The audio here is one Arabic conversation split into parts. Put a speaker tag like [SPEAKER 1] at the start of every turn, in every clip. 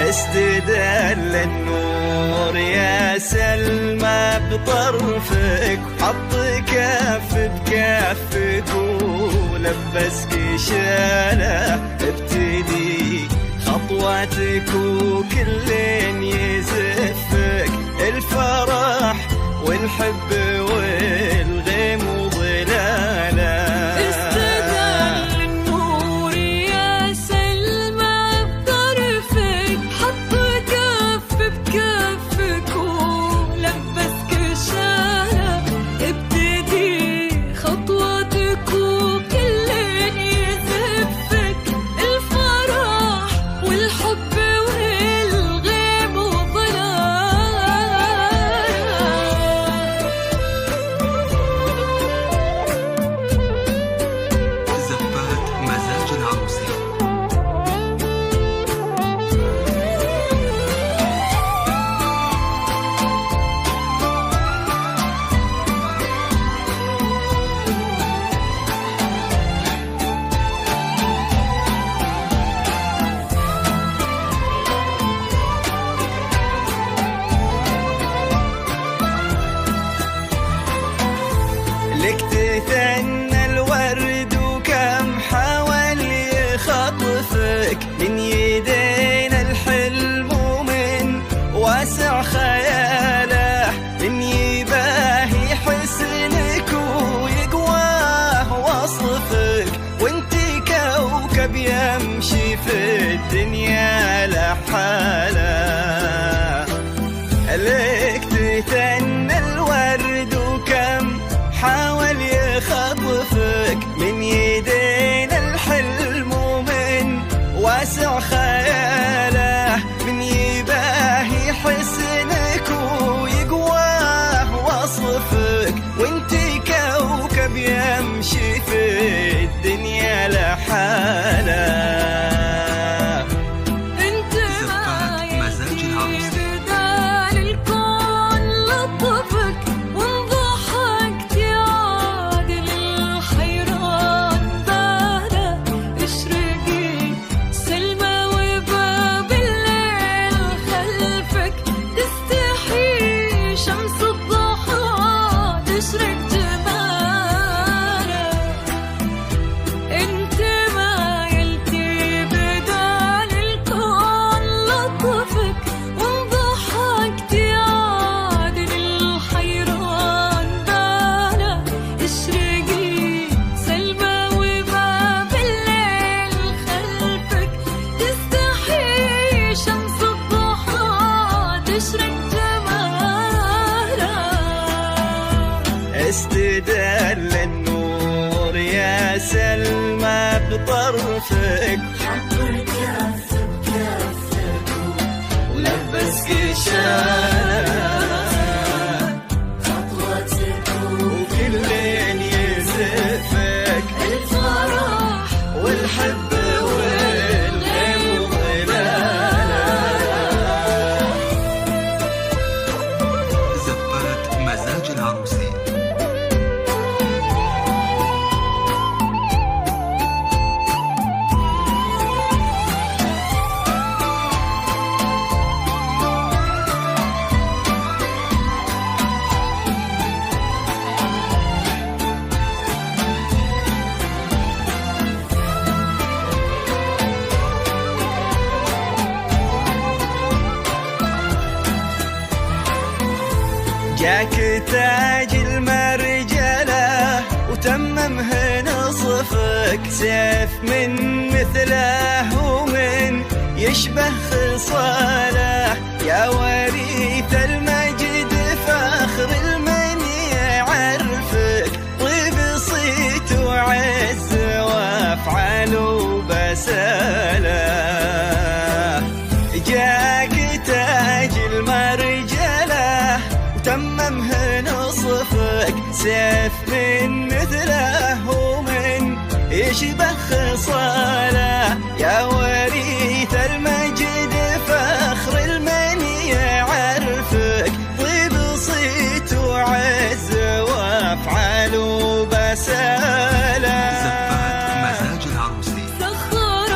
[SPEAKER 1] استدل النور يا سلمى بطرفك، حط كف بكفك ولبسك شاله، ابتدي خطواتك وكل يزفك، الفرح والحب والغيم وظلاله. لك تثنى الورد وكم حاول يخطفك من يدينا الحلم ومن واسع خياله، من يباهي حسنك ويقواه وصفك، وانتي كوكب يمشي في الدنيا لحاله. لك تثنى الورد وكم حاول يخطفك من يدينا الحلم ومن واسع خياله، من يباهي حسنك ويقواه وصفك، وانتي كوكب يمشي في الدنيا لحاله. استدل النور يا سلمى بطرفك، حط الكف بكفك ولبسك شاله، خطوتك وكل يزفك، الفرح والحب والغيم وظلاله.
[SPEAKER 2] زفات مزاج العروسين.
[SPEAKER 1] جاك تاج المرجلة وتممه نصف سيف من مثله ومن يشبه خصاله، يا وريث المجد فاخر المن يعرفك، طيب صيت وعز وافعال وبساله. جاك تاج المرجله وتممه نصفك، سيف من مثله ومن يشبه خصاله، يا وريث المجد فاخر المن يعرفك، طيب صيت وعز وافعال وبساله.
[SPEAKER 2] زفات مزاج العروسي.
[SPEAKER 3] سخر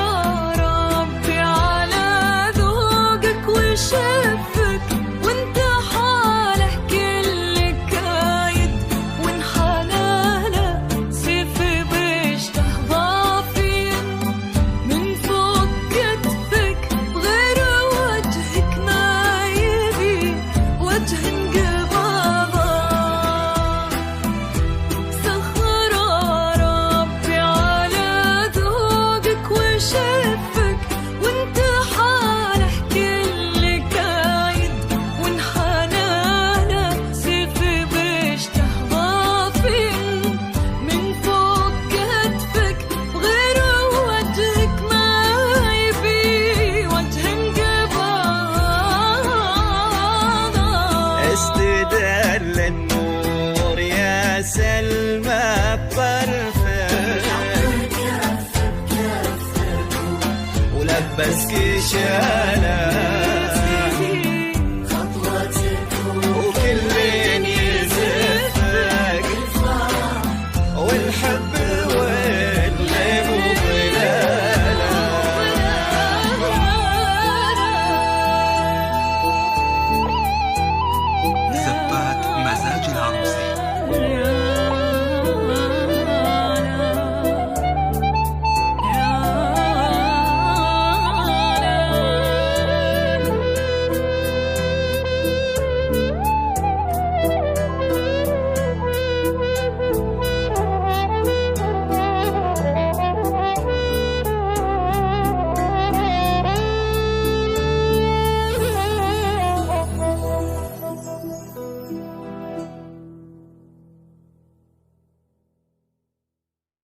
[SPEAKER 3] ربي على ذوقك وشفك، وانت حاله كل كايد، وانحناله سيف بيشته ضافي من فوق كتفك، غير وجهك ما يبي وجه انقباضه. سخر ربي على ذوقك وشفك، وانت حاله كل كايد، وانحناله سيف بيشته ضافي من فوق كتفك، غير وجهك ما يبي وجه انقباضه.
[SPEAKER 1] استدل النور يا سلمى بطرفك، ولبسك شاله